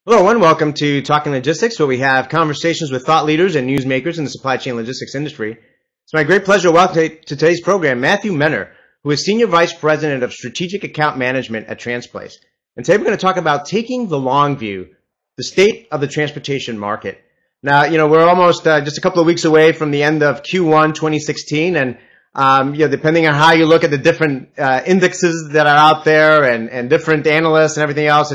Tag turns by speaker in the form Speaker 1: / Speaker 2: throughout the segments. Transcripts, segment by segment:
Speaker 1: Hello and welcome to Talking Logistics, where we have conversations with thought leaders and newsmakers in the supply chain logistics industry. It's my great pleasure to welcome to today's program Matthew Menner, who is Senior Vice President of Strategic Account Management at Transplace. And today we're going to talk about taking the long view, the state of the transportation market. Now, we're almost just a couple of weeks away from the end of Q1 2016, and depending on how you look at the different indexes that are out there and different analysts and everything else,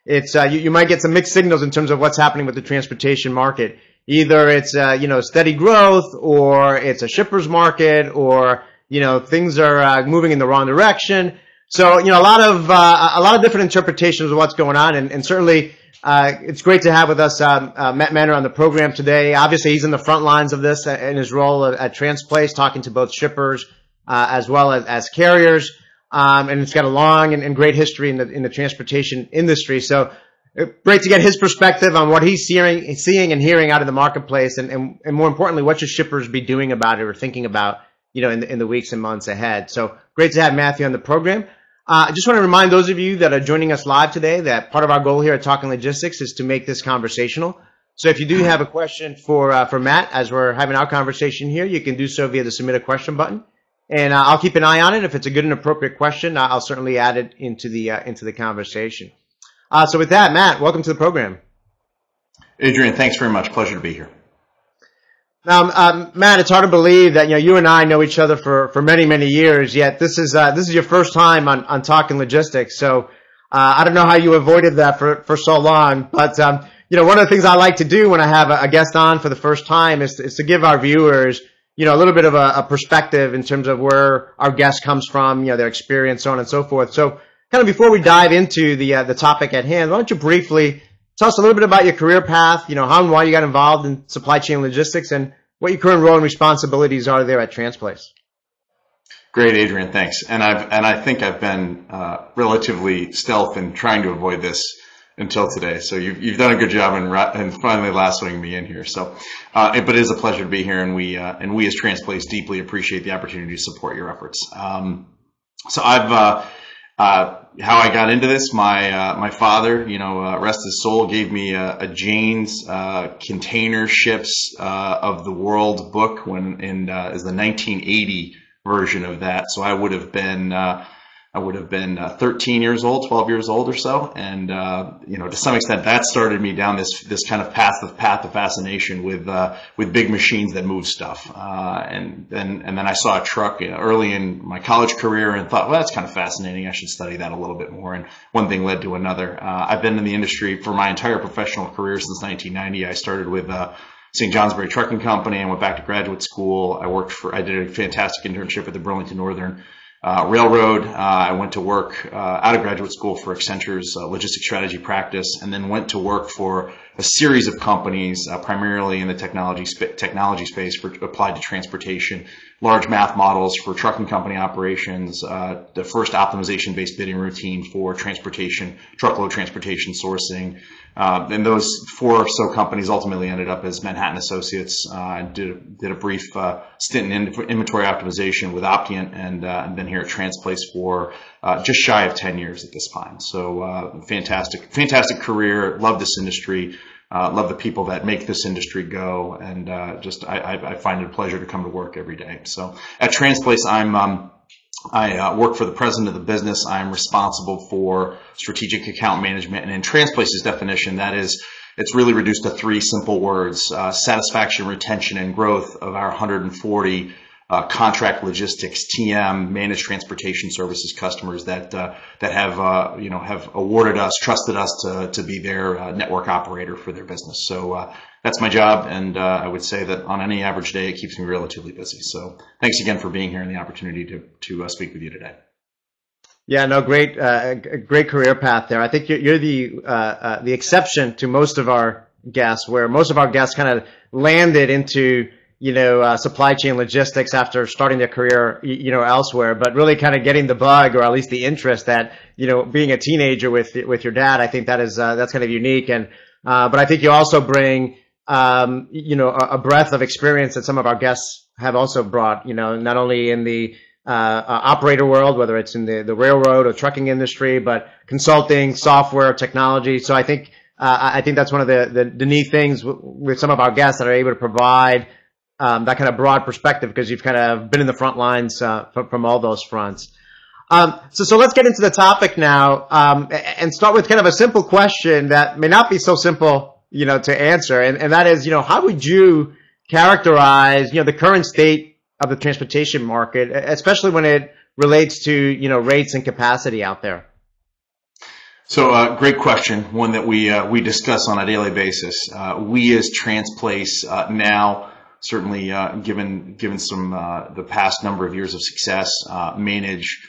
Speaker 1: you might get some mixed signals in terms of what's happening with the transportation market. Either it's steady growth, or it's a shipper's market, or things are moving in the wrong direction. So a lot of different interpretations of what's going on, and certainly it's great to have with us Matt Menner on the program today. Obviously, he's in the front lines of this in his role at Transplace, talking to both shippers as well as carriers. And it's got a long and great history in the transportation industry. So great to get his perspective on what he's seeing and hearing out of the marketplace, and more importantly, what should shippers be doing about it or thinking about, in the weeks and months ahead. So great to have Matthew on the program. I just want to remind those of you that are joining us live today that part of our goal here at Talking Logistics is to make this conversational. So if you do have a question for Matt as we're having our conversation here, you can do so via the Submit a Question button. And I'll keep an eye on it. If it's a good and appropriate question, I'll certainly add it into the conversation. So with that, Matt, welcome to the program.
Speaker 2: Adrian, thanks very much. Pleasure to be here.
Speaker 1: Now, Matt, it's hard to believe that you and I know each other for many years. Yet this is your first time on Talking Logistics. So I don't know how you avoided that for so long. But one of the things I like to do when I have a guest on for the first time is to give our viewers a little bit of a perspective in terms of where our guest comes from, their experience, so on and so forth. So kind of before we dive into the topic at hand, why don't you briefly tell us a little bit about your career path, how and why you got involved in supply chain logistics, and what your current role and responsibilities are there at Transplace.
Speaker 2: Great, Adrian, thanks. And I think I've been relatively stealth in trying to avoid this until today. So you've done a good job in finally lassoing me in here. So, but it is a pleasure to be here, and we as Transplace deeply appreciate the opportunity to support your efforts. So how I got into this, my father, rest his soul, gave me a Jane's Container Ships of the World book is the 1980 version of that. So I would have been 13 years old, 12 years old or so. And, to some extent that started me down this kind of path of fascination with big machines that move stuff. And then I saw a truck early in my college career and thought, well, that's kind of fascinating. I should study that a little bit more. And one thing led to another. I've been in the industry for my entire professional career since 1990. I started with, St. Johnsbury Trucking Company. I went back to graduate school. I did a fantastic internship at the Burlington Northern Railroad. I went to work out of graduate school for Accenture's logistics strategy practice, and then went to work for a series of companies, primarily in the technology space applied to transportation, large math models for trucking company operations, the first optimization-based bidding routine for truckload transportation sourcing. And those 4 or so companies ultimately ended up as Manhattan Associates. I did a brief stint in inventory optimization with Optient, and been here at Transplace for just shy of 10 years at this time. So fantastic career. Love this industry. Love the people that make this industry go, and I find it a pleasure to come to work every day. So at Transplace, I work for the president of the business. I'm responsible for strategic account management, and in Transplace's definition, it's really reduced to 3 simple words: satisfaction, retention, and growth of our 140 contract logistics, TM, managed transportation services customers that have awarded us, trusted us to be their network operator for their business. So that's my job, and I would say that on any average day, it keeps me relatively busy. So thanks again for being here and the opportunity to speak with you today.
Speaker 1: Yeah, no, great career path there. I think you're the exception to most of our guests, where most of our guests kind of landed into supply chain logistics after starting their career, elsewhere, but really kind of getting the bug, or at least the interest that, being a teenager with your dad. I think that's kind of unique. And, but I think you also bring, a breadth of experience that some of our guests have also brought, not only in the, operator world, whether it's in the railroad or trucking industry, but consulting, software, technology. So I think, I think that's one of the neat things with some of our guests that are able to provide that kind of broad perspective, because you've kind of been in the front lines from all those fronts. So let's get into the topic now, and start with kind of a simple question that may not be so simple, to answer. And that is, how would you characterize, the current state of the transportation market, especially when it relates to, rates and capacity out there?
Speaker 2: So, great question. One that we discuss on a daily basis. We as Transplace, now, certainly, given some, the past number of years of success, manage,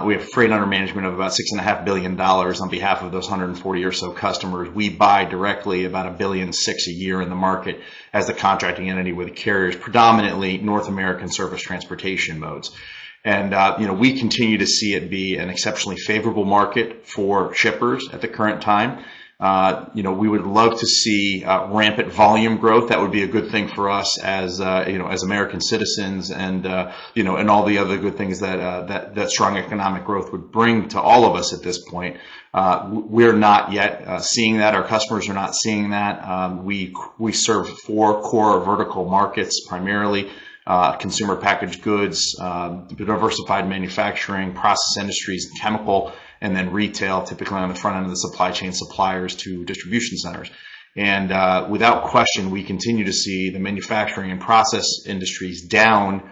Speaker 2: we have freight under management of about $6.5 billion on behalf of those 140 or so customers. We buy directly about $1.6 billion a year in the market as the contracting entity with the carriers, predominantly North American surface transportation modes. And, we continue to see it be an exceptionally favorable market for shippers at the current time. We would love to see rampant volume growth. That would be a good thing for us as American citizens, and and all the other good things that strong economic growth would bring to all of us at this point. We're not yet seeing that. Our customers are not seeing that. We serve 4 core vertical markets primarily. Consumer packaged goods, diversified manufacturing, process industries, chemical, and then retail, typically on the front end of the supply chain, suppliers to distribution centers. And without question, we continue to see the manufacturing and process industries down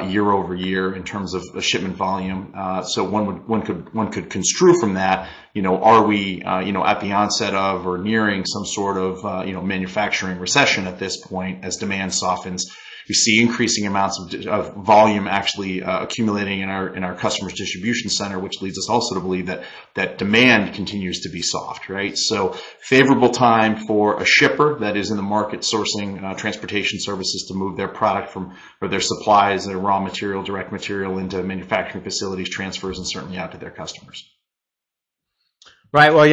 Speaker 2: year over year in terms of shipment volume. So one could construe from that, are we at the onset of or nearing some sort of manufacturing recession at this point as demand softens? We see increasing amounts of volume actually accumulating in our customers' distribution center, which leads us also to believe that demand continues to be soft, right? So favorable time for a shipper that is in the market sourcing transportation services to move their product or their supplies, their raw material, direct material into manufacturing facilities, transfers, and certainly out to their customers.
Speaker 1: Right. Well,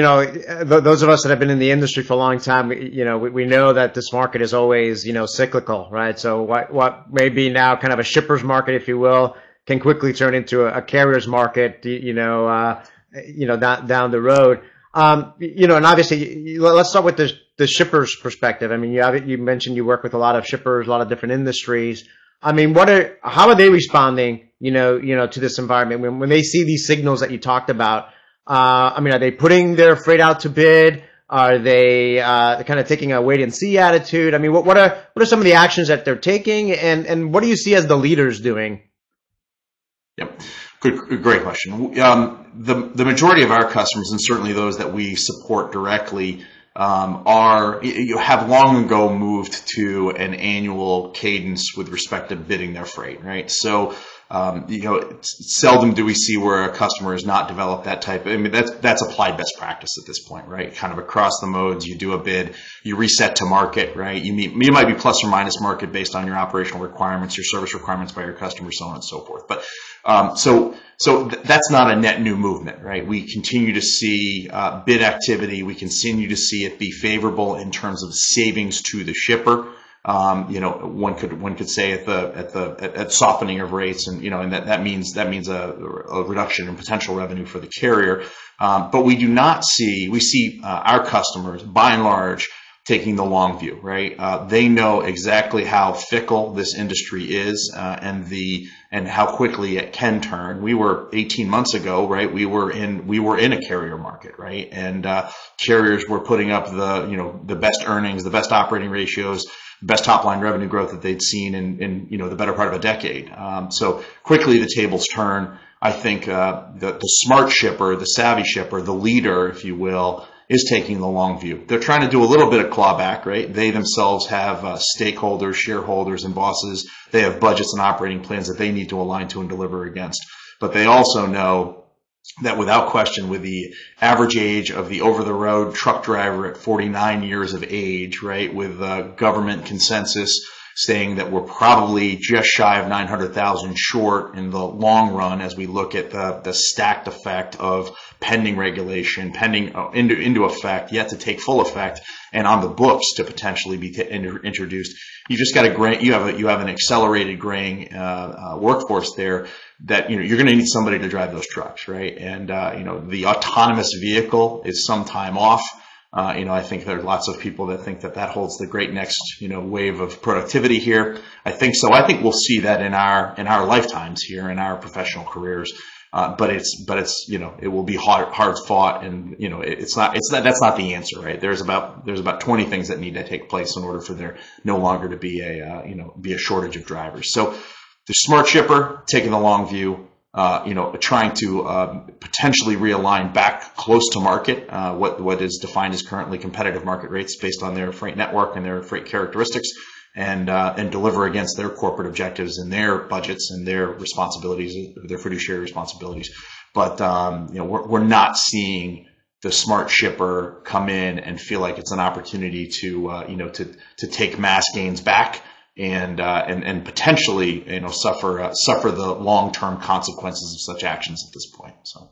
Speaker 1: those of us that have been in the industry for a long time, we know that this market is always, cyclical, right? So what may be now kind of a shipper's market, if you will, can quickly turn into a carrier's market, down the road. And obviously, let's start with the shipper's perspective. I mean, you mentioned you work with a lot of shippers, a lot of different industries. I mean, how are they responding, to this environment when they see these signals that you talked about? Are they putting their freight out to bid? Are they kind of taking a wait and see attitude? I mean, what are some of the actions that they're taking, and what do you see as the leaders doing?
Speaker 2: Yep, great question. The majority of our customers, and certainly those that we support directly, have long ago moved to an annual cadence with respect to bidding their freight, right? So seldom do we see where a customer has not developed that type. I mean, that's applied best practice at this point, right? Kind of across the modes, you do a bid, you reset to market, right? You might be plus or minus market based on your operational requirements, your service requirements by your customers, so on and so forth. But so that's not a net new movement, right? We continue to see bid activity. We continue to see it be favorable in terms of savings to the shipper. One could say at softening of rates, and that means a reduction in potential revenue for the carrier. But we see our customers by and large taking the long view, right? They know exactly how fickle this industry is, and how quickly it can turn. We were 18 months ago, right? We were in a carrier market, right? And carriers were putting up the best earnings, the best operating ratios, best top line revenue growth that they'd seen in the better part of a decade. So quickly the tables turn. I think the smart shipper, the savvy shipper, the leader, if you will, is taking the long view. They're trying to do a little bit of clawback, right? They themselves have stakeholders, shareholders, and bosses. They have budgets and operating plans that they need to align to and deliver against. But they also know that without question, with the average age of the over-the-road truck driver at 49 years of age, right, with government consensus saying that we're probably just shy of 900,000 short in the long run as we look at the stacked effect of pending regulation, pending into effect, yet to take full effect, and on the books to potentially be introduced. You just got you have an accelerated graying workforce there that you're going to need somebody to drive those trucks, right? And the autonomous vehicle is some time off. I think there are lots of people that think that holds the great next, wave of productivity here. I think so. I think we'll see that in our lifetimes here, in our professional careers. But it's, it will be hard fought, and, that's not the answer, right? There's about 20 things that need to take place in order for there no longer to be a shortage of drivers. So the smart shipper taking the long view, trying to potentially realign back close to market, what is defined as currently competitive market rates based on their freight network and their freight characteristics, and deliver against their corporate objectives and their budgets and their responsibilities, their fiduciary responsibilities. But we're not seeing the smart shipper come in and feel like it's an opportunity to take mass gains back and potentially suffer the long-term consequences of such actions at this point. So.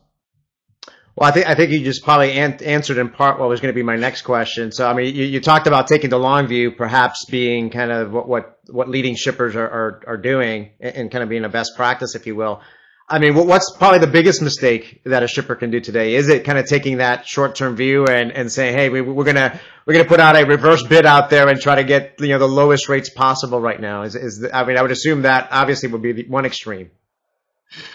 Speaker 1: Well, I think you just probably answered in part what was going to be my next question. So, I mean, you talked about taking the long view, perhaps being kind of what leading shippers are doing, and kind of being a best practice, if you will. I mean, what's probably the biggest mistake that a shipper can do today? Is it kind of taking that short-term view and saying, hey, we're gonna put out a reverse bid out there and try to get the lowest rates possible right now? I would assume that obviously would be the one extreme.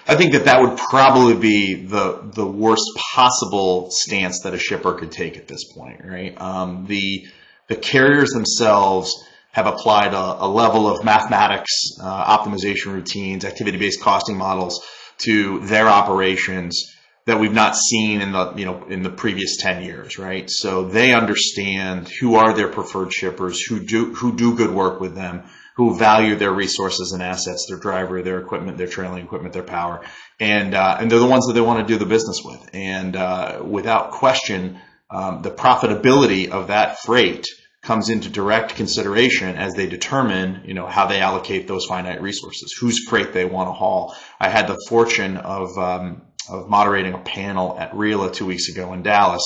Speaker 2: I think that would probably be the worst possible stance that a shipper could take at this point, right? The carriers themselves have applied a level of mathematics, optimization routines, activity-based costing models to their operations that we've not seen in the previous 10 years, right? So they understand who are their preferred shippers, who do good work with them, who value their resources and assets, their driver, their equipment, their trailing equipment, their power, and they're the ones that they want to do the business with. And without question, the profitability of that freight comes into direct consideration as they determine, how they allocate those finite resources, whose freight they want to haul. I had the fortune of moderating a panel at RILA 2 weeks ago in Dallas.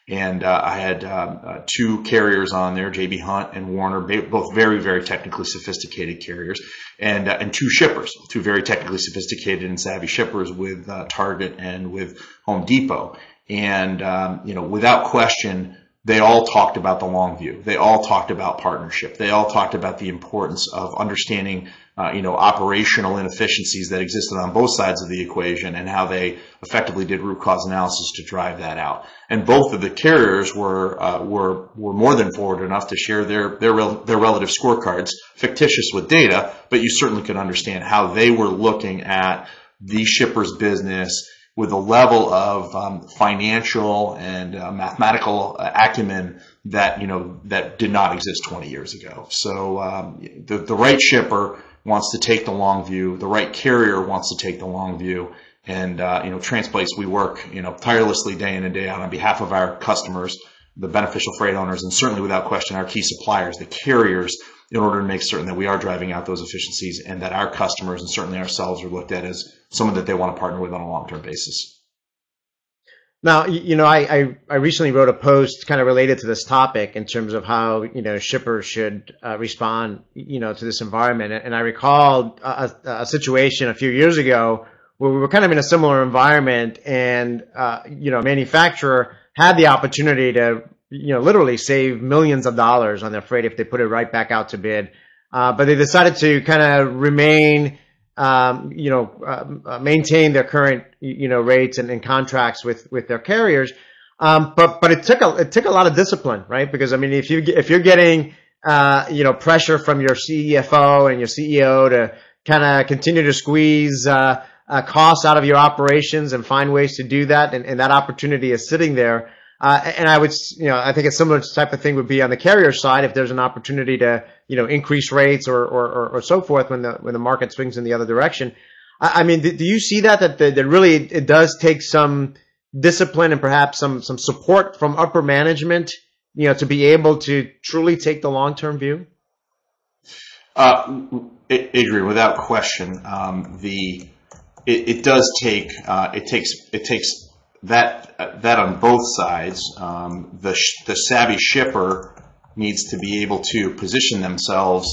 Speaker 2: And I had two carriers on there, JB Hunt and Warner, both very, very technically sophisticated carriers, and two shippers, two very technically sophisticated and savvy shippers with Target and with Home Depot. And without question, they all talked about the long view. They all talked about partnership. They all talked about the importance of understanding operational inefficiencies that existed on both sides of the equation, and how they effectively did root cause analysis to drive that out. And both of the carriers were more than forward enough to share their relative scorecards, fictitious with data, but you certainly could understand how they were looking at the shipper's business with a level of financial and mathematical acumen that did not exist 20 years ago. So the right shipper wants to take the long view. The right carrier wants to take the long view. And Transplace, we work tirelessly day in and day out on behalf of our customers, the beneficial freight owners, and certainly without question our key suppliers, the carriers, in order to make certain that we are driving out those efficiencies, and that our customers and certainly ourselves are looked at as someone that they want to partner with on a long-term basis.
Speaker 1: Now, I recently wrote a post kind of related to this topic in terms of how, shippers should respond, to this environment. And I recalled a situation a few years ago where we were kind of in a similar environment, and, a manufacturer had the opportunity to, literally save millions of dollars on their freight if they put it right back out to bid. But they decided to kind of remain, maintain their current, rates and contracts with their carriers. But it took a lot of discipline, right? Because I mean, if you're getting, pressure from your CFO and your CEO to kind of continue to squeeze, costs out of your operations and find ways to do that, and that opportunity is sitting there. And I would, I think a similar type of thing would be on the carrier side if there's an opportunity to, increase rates or so forth when the market swings in the other direction. I mean, do you see that really it does take some discipline and perhaps some support from upper management, to be able to truly take the long-term view?
Speaker 2: Adrian, without question, it does take it takes that on both sides. The savvy shipper needs to be able to position themselves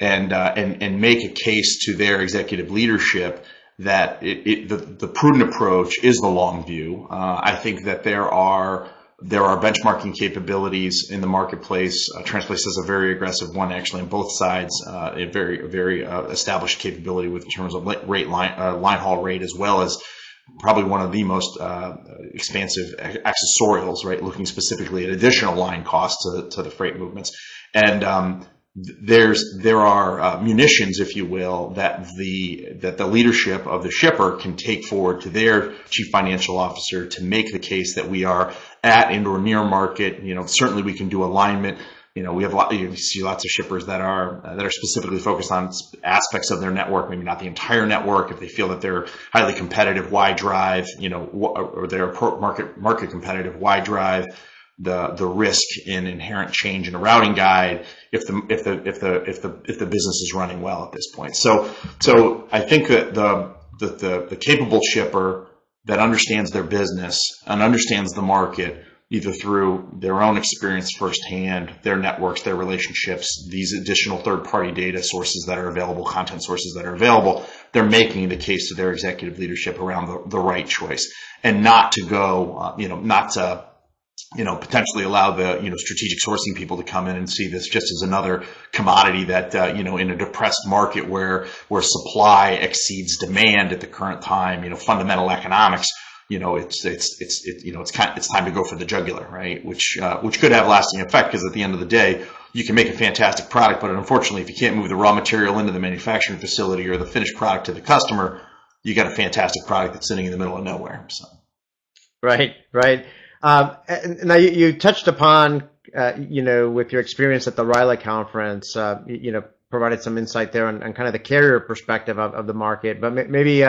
Speaker 2: and make a case to their executive leadership that the prudent approach is the long view. I think that there are There are benchmarking capabilities in the marketplace. Transplace has a very aggressive one, actually, on both sides. A very established capability with in terms of line haul rate, as well as probably one of the most expansive accessorials, right? Looking specifically at additional line costs to the freight movements. And there are munitions, if you will, that the leadership of the shipper can take forward to their chief financial officer to make the case that we are at and or near market. Certainly we can do alignment. You see lots of shippers that are specifically focused on aspects of their network, maybe not the entire network. If they feel that they're highly competitive, why drive? Or they're market competitive, why drive the risk in inherent change in a routing guide if the business is running well at this point. So I think that the capable shipper that understands their business and understands the market, either through their own experience firsthand, their networks, their relationships, these additional third-party data sources that are available, content sources that are available, they're making the case to their executive leadership around the right choice, and not to go, not to potentially allow the, strategic sourcing people to come in and see this just as another commodity that, in a depressed market where supply exceeds demand at the current time, fundamental economics, it's time to go for the jugular, right? Which could have lasting effect, because at the end of the day, you can make a fantastic product, but unfortunately, if you can't move the raw material into the manufacturing facility or the finished product to the customer, you got a fantastic product that's sitting in the middle of nowhere. So.
Speaker 1: Right. And now you touched upon, with your experience at the RILA conference, provided some insight there on kind of the carrier perspective of the market. But maybe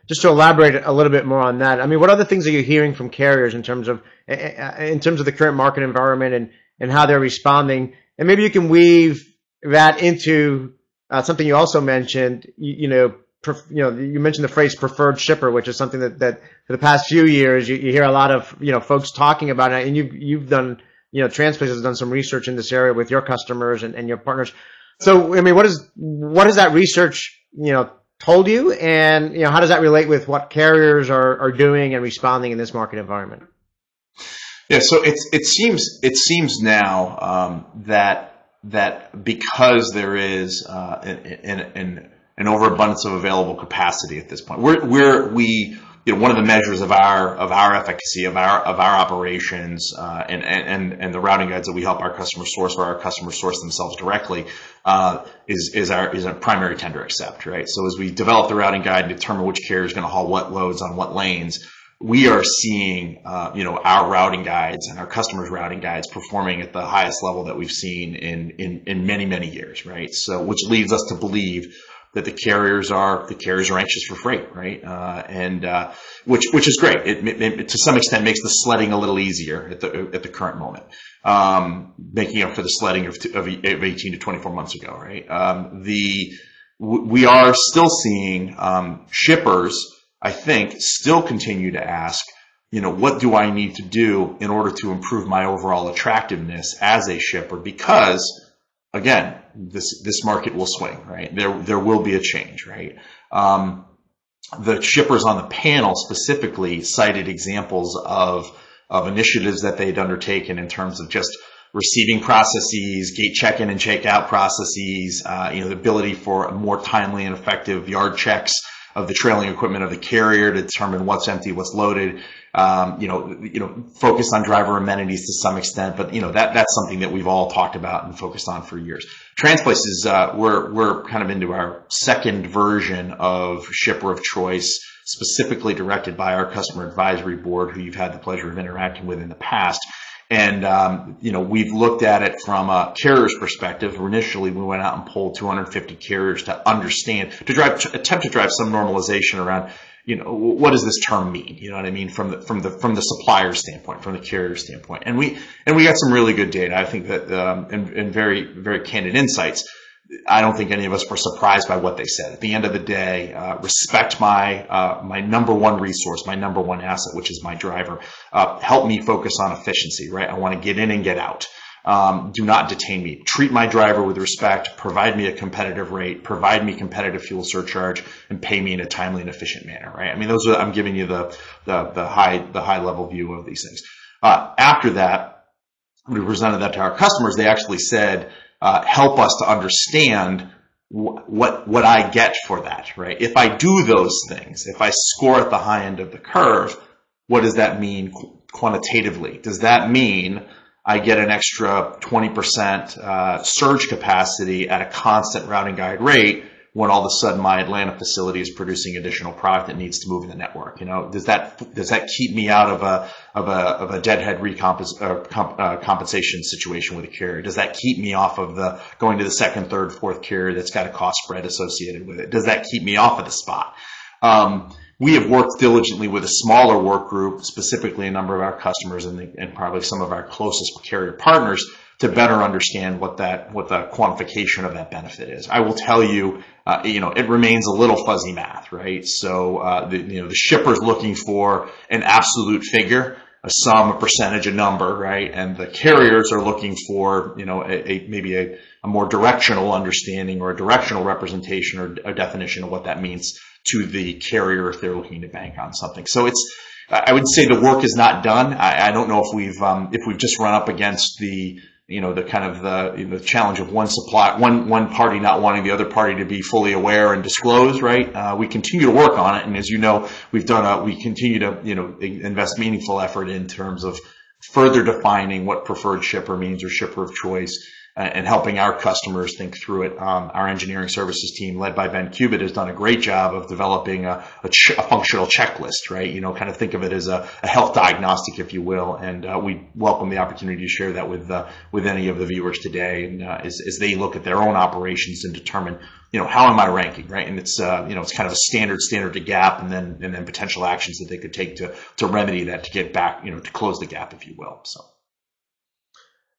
Speaker 1: just to elaborate a little bit more on that, I mean, what other things are you hearing from carriers in terms of the current market environment and how they're responding? And maybe you can weave that into something you also mentioned, you mentioned the phrase preferred shipper, which is something that for the past few years you hear a lot of folks talking about it, and you've done Transplace has done some research in this area with your customers and your partners. So I mean, what has that research told you, and how does that relate with what carriers are doing and responding in this market environment?
Speaker 2: Yeah, so it seems now that because there is an overabundance of available capacity at this point. One of the measures of our efficacy of our operations and the routing guides that we help our customers source, or our customers source themselves directly, is a primary tender accept, right? So as we develop the routing guide and determine which carrier is going to haul what loads on what lanes, we are seeing our routing guides and our customers' routing guides performing at the highest level that we've seen in many years, right? So which leads us to believe that the carriers are anxious for freight, right? Which is great. It to some extent makes the sledding a little easier at the current moment, making up for the sledding of 18 to 24 months ago, right? We are still seeing shippers, I think, still continue to ask, what do I need to do in order to improve my overall attractiveness as a shipper? Because again, this market will swing, right? There will be a change, right? The shippers on the panel specifically cited examples of initiatives that they'd undertaken in terms of just receiving processes, gate check-in and check-out processes, the ability for more timely and effective yard checks of the trailing equipment of the carrier to determine what's empty, what's loaded, focus on driver amenities to some extent, but that's something that we've all talked about and focused on for years. Transplace is we're kind of into our second version of shipper of choice, specifically directed by our customer advisory board, who you've had the pleasure of interacting with in the past. And, we've looked at it from a carrier's perspective. Initially, we went out and polled 250 carriers to understand, attempt to drive some normalization around, what does this term mean? You know what I mean? From the supplier standpoint, from the carrier standpoint. And we got some really good data. I think that, and very, very candid insights. I don't think any of us were surprised by what they said. At the end of the day, respect my number one resource, my number one asset, which is my driver. Help me focus on efficiency, right? I want to get in and get out. Do not detain me. Treat my driver with respect. Provide me a competitive rate. Provide me competitive fuel surcharge, and pay me in a timely and efficient manner, right? I mean, I'm giving you the high level view of these things. After that, we presented that to our customers. They actually said, help us to understand what I get for that, right? If I do those things, if I score at the high end of the curve, what does that mean quantitatively? Does that mean I get an extra 20% surge capacity at a constant routing guide rate when all of a sudden my Atlanta facility is producing additional product that needs to move in the network? Does that keep me out of a deadhead compensation situation with a carrier? Does that keep me off of going to the second, third, fourth carrier that's got a cost spread associated with it? Does that keep me off of the spot? We have worked diligently with a smaller work group, specifically a number of our customers and probably some of our closest carrier partners, to better understand what the quantification of that benefit is. I will tell you, it remains a little fuzzy math, right? So, the shipper's looking for an absolute figure, a sum, a percentage, a number, right? And the carriers are looking for, maybe a more directional understanding or a directional representation or a definition of what that means to the carrier if they're looking to bank on something. So I would say the work is not done. I don't know if we've just run up against the challenge of one party not wanting the other party to be fully aware and disclose, right? We continue to work on it. And as you know, we continue to, invest meaningful effort in terms of further defining what preferred shipper means or shipper of choice, and helping our customers think through it. Our engineering services team, led by Ben Cubitt, has done a great job of developing a functional checklist, right? Kind of think of it as a health diagnostic, if you will. And we welcome the opportunity to share that with any of the viewers today, and as they look at their own operations and determine, how am I ranking, right? And it's it's kind of a standard to gap, and then potential actions that they could take to remedy that, to get back, to close the gap, if you will. So.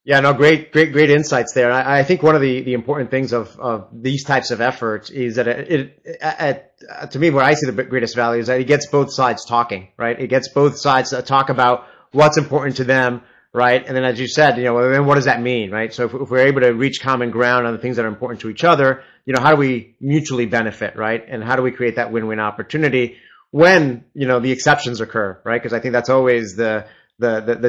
Speaker 1: Yeah, no, great insights there. I think one of the important things of these types of efforts is that to me, where I see the greatest value is that it gets both sides talking, right? It gets both sides to talk about what's important to them, right? And then, as you said, then what does that mean, right? So if we're able to reach common ground on the things that are important to each other, how do we mutually benefit, right? And how do we create that win-win opportunity when, the exceptions occur, right? Because I think that's always the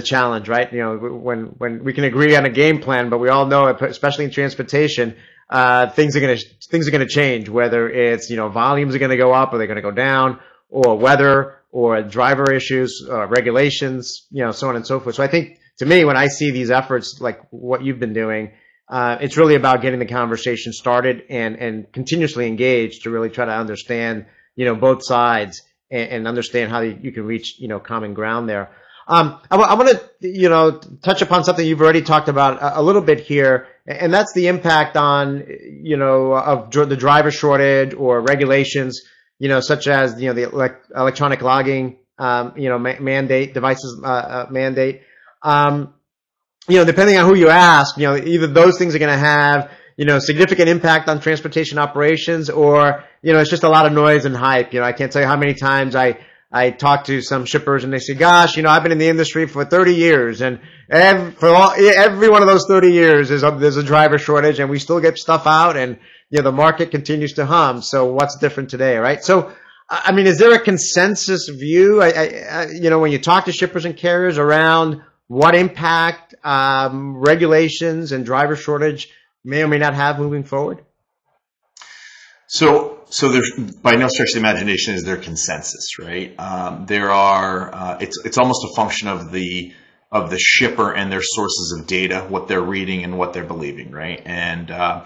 Speaker 1: challenge, right? When we can agree on a game plan, but we all know, especially in transportation, things are going to change, whether it's, volumes are going to go up or they're going to go down, or weather or driver issues, regulations, so on and so forth. So I think, to me, when I see these efforts like what you've been doing, it's really about getting the conversation started and continuously engaged to really try to understand, both sides and understand how you can reach, common ground there. I want to, touch upon something you've already talked about a little bit here, and that's the impact on, of the driver shortage or regulations, such as, the electronic logging, mandate, devices, mandate. Depending on who you ask, either those things are going to have, significant impact on transportation operations, or, it's just a lot of noise and hype. I can't tell you how many times I talk to some shippers and they say, gosh, I've been in the industry for 30 years, and every one of those 30 years there's a driver shortage, and we still get stuff out, and, the market continues to hum. So what's different today, right? So, is there a consensus view, when you talk to shippers and carriers around what impact, regulations and driver shortage may or may not have moving forward?
Speaker 2: So there's, by no stretch of the imagination is there consensus, right? It's almost a function of the shipper and their sources of data, what they're reading and what they're believing, right? And I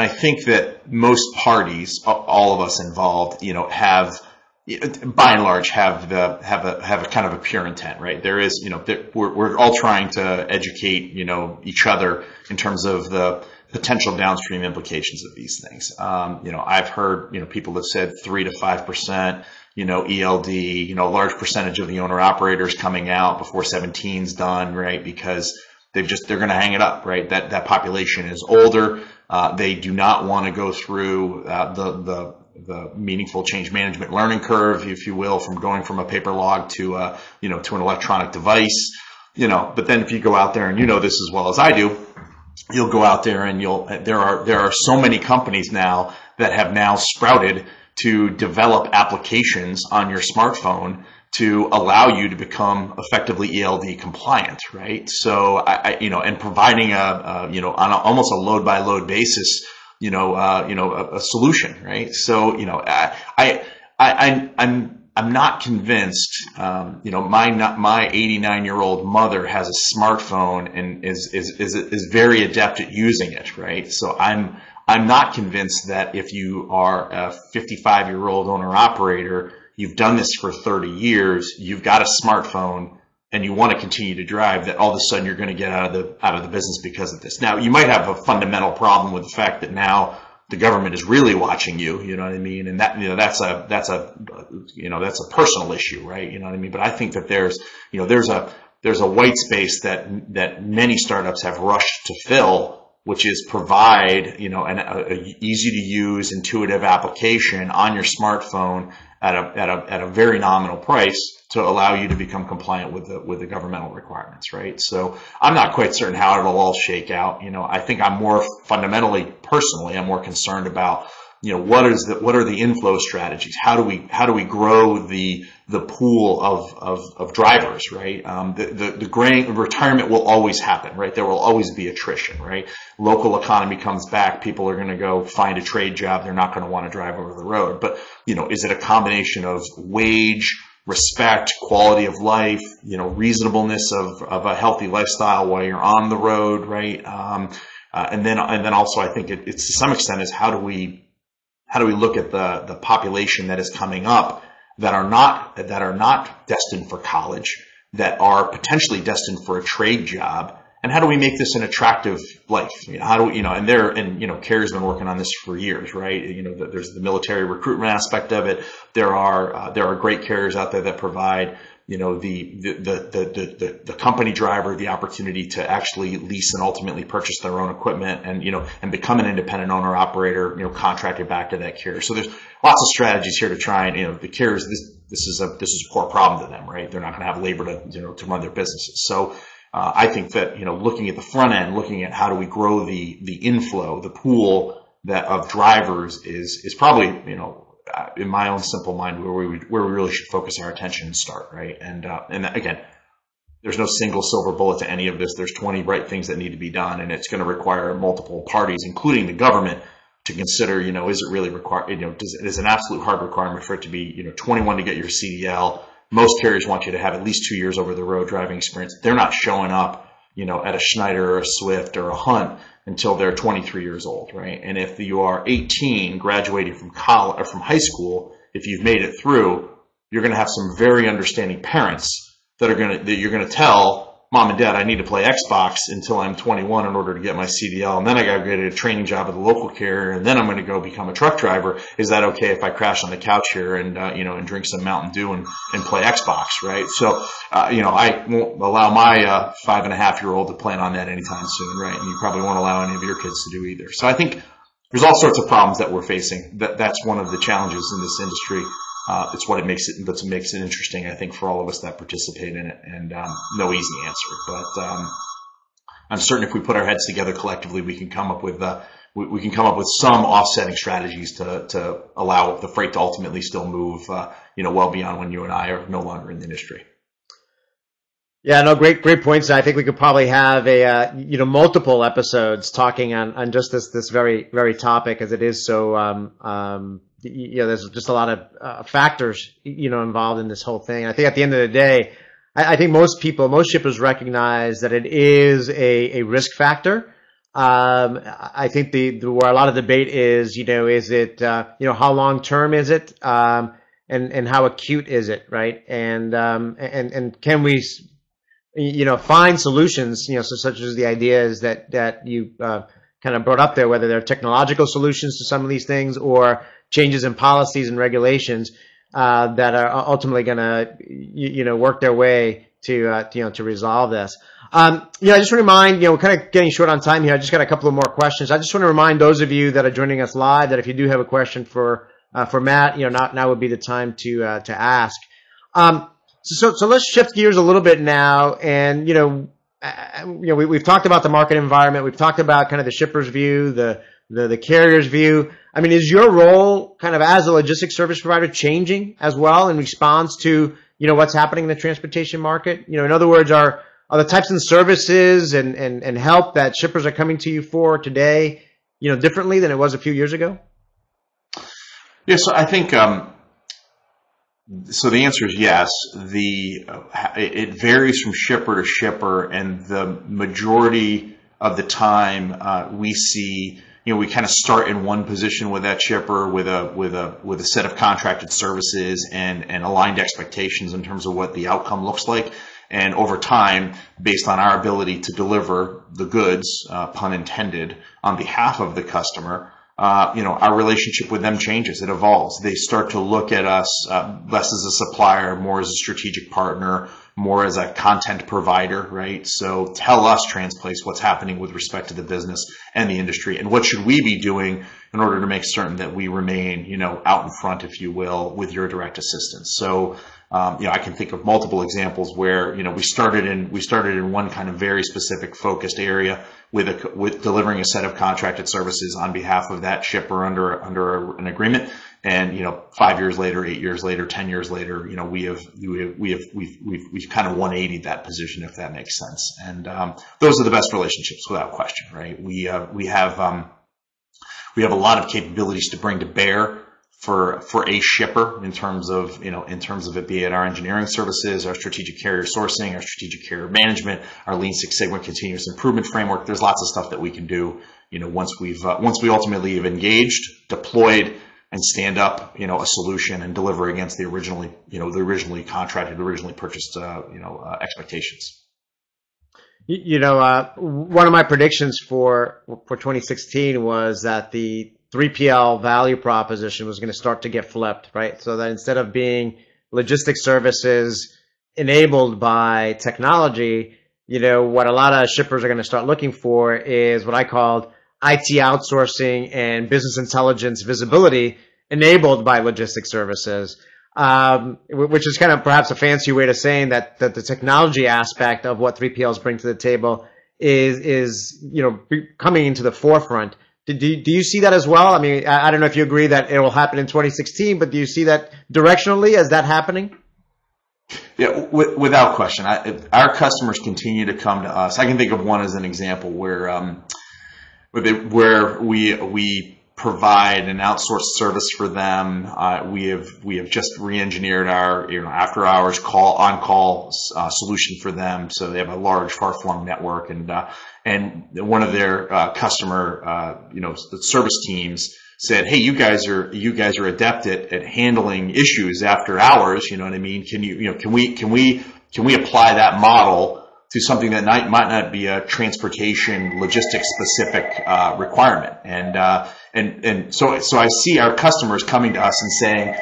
Speaker 2: think that most parties, all of us involved, have, by and large, have a kind of a pure intent, right? There is, we're all trying to educate, each other in terms of the potential downstream implications of these things. I've heard, people have said 3 to 5%, ELD, a large percentage of the owner operators coming out before 17's done, right? Because they're going to hang it up, right? That population is older. They do not want to go through, the meaningful change management learning curve, if you will, from going from a paper log to an electronic device, but then if you go out there, and this as well as I do, you'll go out there and there are so many companies now that have now sprouted to develop applications on your smartphone to allow you to become effectively ELD compliant, right? So and providing on almost a load by load basis, a solution, right? So, I'm not convinced, my 89-year-old mother has a smartphone and is very adept at using it, right? So I'm not convinced that if you are a 55-year-old owner operator, you've done this for 30 years, you've got a smartphone, and you want to continue to drive, that all of a sudden you're going to get out of the business because of this. Now, you might have a fundamental problem with the fact that now the government is really watching you, you know what I mean? And that's a personal issue, right? You know what I mean? But I think that there's a white space that many startups have rushed to fill, which is provide, an easy to use, intuitive application on your smartphone at a very nominal price to allow you to become compliant with the governmental requirements, right? So I'm not quite certain how it'll all shake out. I think I'm more fundamentally, personally, I'm more concerned about, what are the inflow strategies? How do we grow the pool of drivers, right? The retirement will always happen, right? There will always be attrition, right? Local economy comes back, people are going to go find a trade job, they're not going to want to drive over the road. But, is it a combination of wage, respect, quality of life, reasonableness of a healthy lifestyle while you're on the road, right? And then also I think it's to some extent is how do we look at the population that is coming up that are not destined for college, that are potentially destined for a trade job, and how do we make this an attractive life? How do we, Carrier's been working on this for years, right? There's the military recruitment aspect of it. There are great carriers out there that provide, the company driver the opportunity to actually lease and ultimately purchase their own equipment and become an independent owner operator, contracted back to that carrier. So there's lots of strategies here to try and, the carriers, this is a core problem to them, right? They're not going to have labor to run their businesses. So, I think that, looking at the front end, looking at how do we grow the inflow, the pool of drivers is probably, in my own simple mind, where we really should focus our attention and start, right? And again, there's no single silver bullet to any of this. There's 20 right things that need to be done, and it's going to require multiple parties, including the government, to consider, is it really required, it is an absolute hard requirement for it to be, 21 to get your CDL. Most carriers want you to have at least 2 years over the road driving experience. They're not showing up, at a Schneider or a Swift or a Hunt until they're 23 years old, right? And if you are 18, graduating from college or from high school, if you've made it through, you're going to have some very understanding parents that you're going to tell mom and dad, I need to play Xbox until I'm 21 in order to get my CDL, and then I got to get a training job at the local carrier, and then I'm going to go become a truck driver. Is that okay if I crash on the couch here and and drink some Mountain Dew and play Xbox, right? So I won't allow my 5.5-year-old to plan on that anytime soon, right? And you probably won't allow any of your kids to do either. So I think there's all sorts of problems that we're facing. That's one of the challenges in this industry. It's what makes it interesting, I think, for all of us that participate in it, and no easy answer. But I'm certain if we put our heads together collectively, we can come up with some offsetting strategies to allow the freight to ultimately still move, well beyond when you and I are no longer in the industry.
Speaker 1: Yeah, no, great points. I think we could probably have multiple episodes talking on just this very, very topic, as it is so, there's just a lot of factors, involved in this whole thing. I think at the end of the day, I think most shippers recognize that it is a risk factor. I think where a lot of debate is, is it, how long term is it, and how acute is it, right? And can we, find solutions, such as the ideas that you kind of brought up there, whether they're technological solutions to some of these things or changes in policies and regulations that are ultimately going to, work their way to resolve this. I just want to remind, we're kind of getting short on time here. I just got a couple of more questions. I just want to remind those of you that are joining us live that if you do have a question for Matt, now would be the time to ask. So let's shift gears a little bit now, and we've talked about the market environment. We've talked about kind of the shipper's view, the carrier's view. I mean, is your role kind of as a logistics service provider changing as well in response to what's happening in the transportation market? In other words, are the types of services and help that shippers are coming to you for today, differently than it was a few years ago?
Speaker 2: Yeah, so I think so the answer is yes. It varies from shipper to shipper, and the majority of the time we see, we kind of start in one position with that shipper with a set of contracted services and aligned expectations in terms of what the outcome looks like. And over time, based on our ability to deliver the goods, pun intended, on behalf of the customer, our relationship with them changes. It evolves. They start to look at us less as a supplier, more as a strategic partner, more as a content provider, right? So tell us, Transplace, what's happening with respect to the business and the industry, and what should we be doing in order to make certain that we remain, out in front, if you will, with your direct assistance. So, I can think of multiple examples where, we started in one kind of very specific focused area with delivering a set of contracted services on behalf of that shipper under an agreement. And, 5 years later, 8 years later, 10 years later, we've kind of 180'd that position, if that makes sense. And, those are the best relationships without question, right? We have a lot of capabilities to bring to bear for a shipper in terms of it, be it our engineering services, our strategic carrier sourcing, our strategic carrier management, our Lean Six Sigma continuous improvement framework. There's lots of stuff that we can do, once we ultimately have engaged, deployed, and stand up, a solution and deliver against the originally contracted, originally purchased, expectations.
Speaker 1: One of my predictions for 2016 was that the 3PL value proposition was going to start to get flipped, right? So that instead of being logistics services enabled by technology, what a lot of shippers are going to start looking for is what I called IT outsourcing and business intelligence visibility enabled by logistics services, which is kind of perhaps a fancy way of saying that the technology aspect of what 3PLs bring to the table is coming into the forefront. Do you see that as well? I mean, I don't know if you agree that it will happen in 2016, but do you see that directionally as that happening?
Speaker 2: Yeah, without question. Our customers continue to come to us. I can think of one as an example where we provide an outsourced service for them. We have just re-engineered our after hours on-call solution for them. So they have a large far-flung network, and one of their customer service teams said, "Hey, you guys are adept at handling issues after hours. You know what I mean? Can we apply that model to something that might not be a transportation logistics specific requirement?" And so I see our customers coming to us and saying,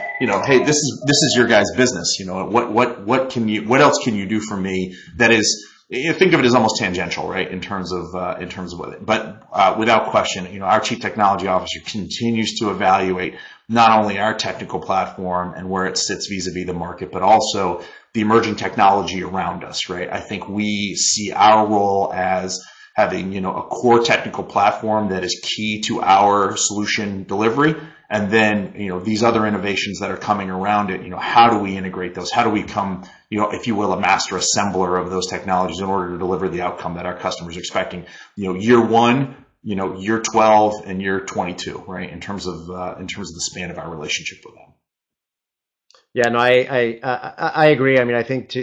Speaker 2: "Hey, this is your guys' business. What else can you do for me that is." Think of it as almost tangential, right? In terms of what it, but without question, our chief technology officer continues to evaluate not only our technical platform and where it sits vis-a-vis the market, but also the emerging technology around us, right? I think we see our role as having, a core technical platform that is key to our solution delivery. And then, these other innovations that are coming around it, how do we integrate those? How do we become, if you will, a master assembler of those technologies in order to deliver the outcome that our customers are expecting, year one, year 12 and year 22, right? In terms of the span of our relationship with them.
Speaker 1: Yeah, no, I agree. I mean, I think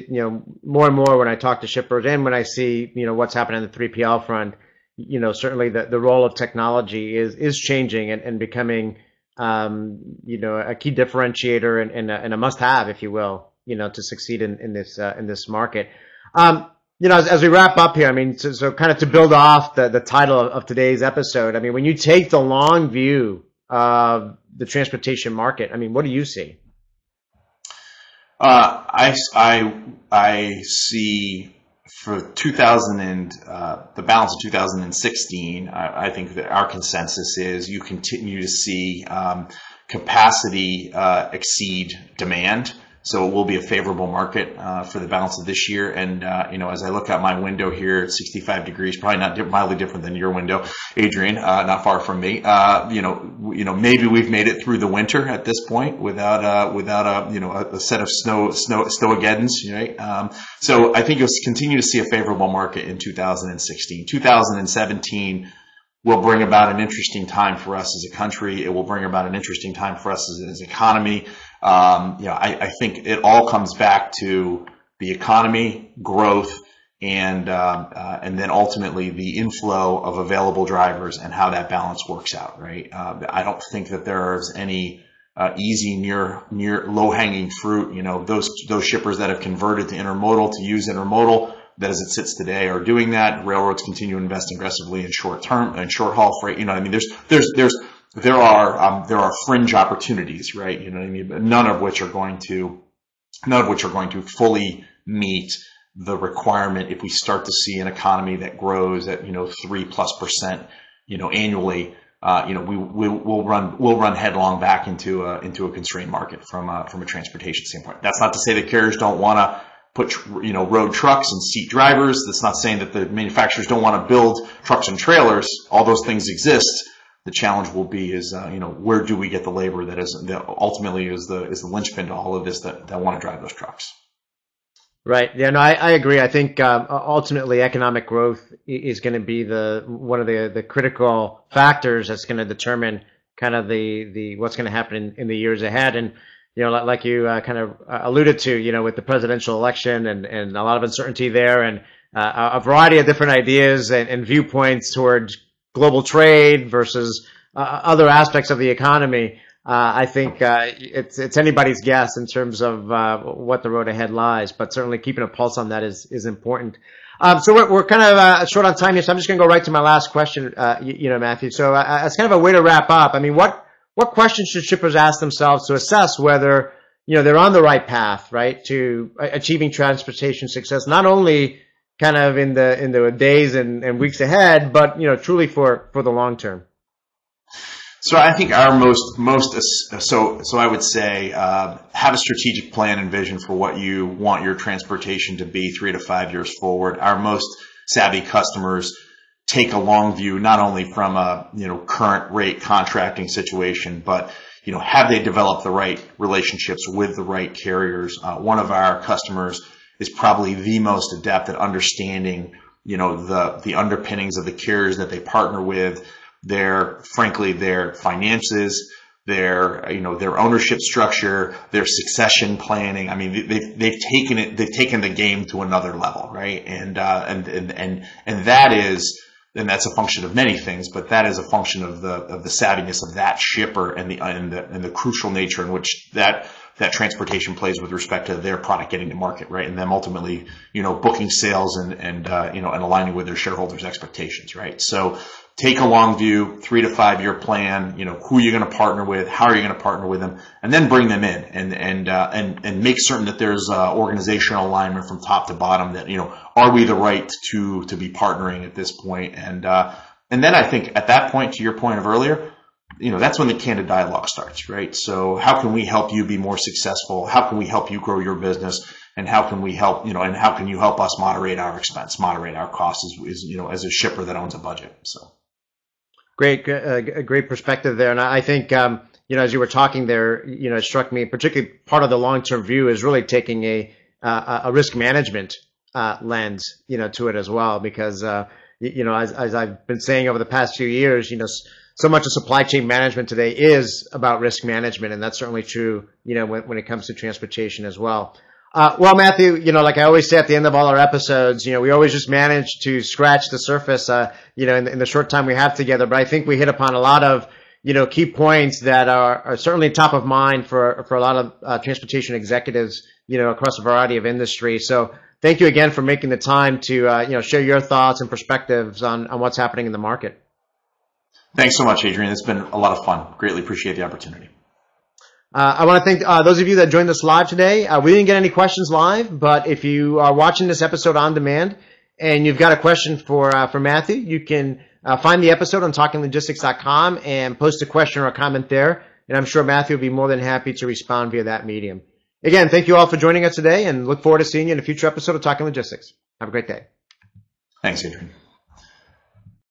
Speaker 1: more and more when I talk to shippers and when I see, what's happening on the 3PL front, certainly the role of technology is changing and becoming, a key differentiator and a must-have, if you will, to succeed in this market. As we wrap up here, I mean, so kind of to build off the title of today's episode, I mean, when you take the long view of the transportation market, I mean, what do you see?
Speaker 2: I see for the balance of 2016, I think that our consensus is you continue to see capacity exceed demand. So it will be a favorable market for the balance of this year. And as I look out my window here at 65 degrees, probably not mildly different than your window, Adrian, not far from me. Maybe we've made it through the winter at this point without a set of snowmageddons, right? So I think you'll continue to see a favorable market in 2016. 2017 will bring about an interesting time for us as a country. It will bring about an interesting time for us as an economy. I think it all comes back to the economy, growth, and then ultimately the inflow of available drivers and how that balance works out, right? I don't think that there's any easy, near low-hanging fruit. Those shippers that have converted to intermodal to use intermodal, that as it sits today are doing that. Railroads continue to invest aggressively in short haul freight. There are fringe opportunities, right? But none of which are going to fully meet the requirement if we start to see an economy that grows at 3+% annually. We'll run headlong back into a constrained market from a transportation standpoint. That's not to say that carriers don't want to put road trucks and seat drivers. That's not saying that the manufacturers don't want to build trucks and trailers. All those things exist. The challenge will be where do we get the labor that ultimately is the linchpin to all of this that want to drive those trucks.
Speaker 1: Right. Yeah. No, I agree. I think ultimately economic growth is going to be one of the critical factors that's going to determine kind of the what's going to happen in the years ahead. And like you kind of alluded to, with the presidential election and a lot of uncertainty there, and a variety of different ideas and viewpoints towards global trade versus other aspects of the economy. I think it's anybody's guess in terms of what the road ahead lies, but certainly keeping a pulse on that is important. So we're kind of short on time here, so I'm just going to go right to my last question, Matthew. So as kind of a way to wrap up, I mean, what questions should shippers ask themselves to assess whether they're on the right path, right, to achieving transportation success, not only kind of in the days and weeks ahead, but truly for the long term?
Speaker 2: So I think our so I would say have a strategic plan and vision for what you want your transportation to be 3 to 5 years forward. Our most savvy customers take a long view, not only from a current rate contracting situation, but have they developed the right relationships with the right carriers? One of our customers is probably the most adept at understanding the underpinnings of the carriers that they partner with, their finances, their ownership structure, their succession planning. I mean, they've taken the game to another level, right? And that's a function of many things, but that is a function of the savviness of that shipper and the crucial nature in which that transportation plays with respect to their product getting to market, right? And them ultimately, booking sales and aligning with their shareholders' expectations, right? So take a long view, 3 to 5 year plan, who you're going to partner with, how are you going to partner with them, and then bring them in and make certain that there's organizational alignment from top to bottom that, are we the right to be partnering at this point? And then I think at that point, to your point of earlier, that's when the candid dialogue starts, right? So how can we help you be more successful? How can we help you grow your business? And how can we help, and how can you help us moderate our expense, moderate our costs as a shipper that owns a budget? So.
Speaker 1: Great perspective there. And I think, as you were talking there, it struck me, particularly part of the long-term view is really taking a risk management lens, to it as well, because, as I've been saying over the past few years, so much of supply chain management today is about risk management, and that's certainly true, when it comes to transportation as well. Well, Matthew, like I always say at the end of all our episodes, we always just manage to scratch the surface, in the short time we have together. But I think we hit upon a lot of, key points that are certainly top of mind for a lot of transportation executives, across a variety of industries. So thank you again for making the time to, share your thoughts and perspectives on what's happening in the market.
Speaker 2: Thanks so much, Adrian. It's been a lot of fun. Greatly appreciate the opportunity.
Speaker 1: I want to thank those of you that joined us live today. We didn't get any questions live, but if you are watching this episode on demand and you've got a question for Matthew, you can find the episode on talkinglogistics.com and post a question or a comment there, and I'm sure Matthew will be more than happy to respond via that medium. Again, thank you all for joining us today, and look forward to seeing you in a future episode of Talking Logistics. Have a great day.
Speaker 2: Thanks, Adrian.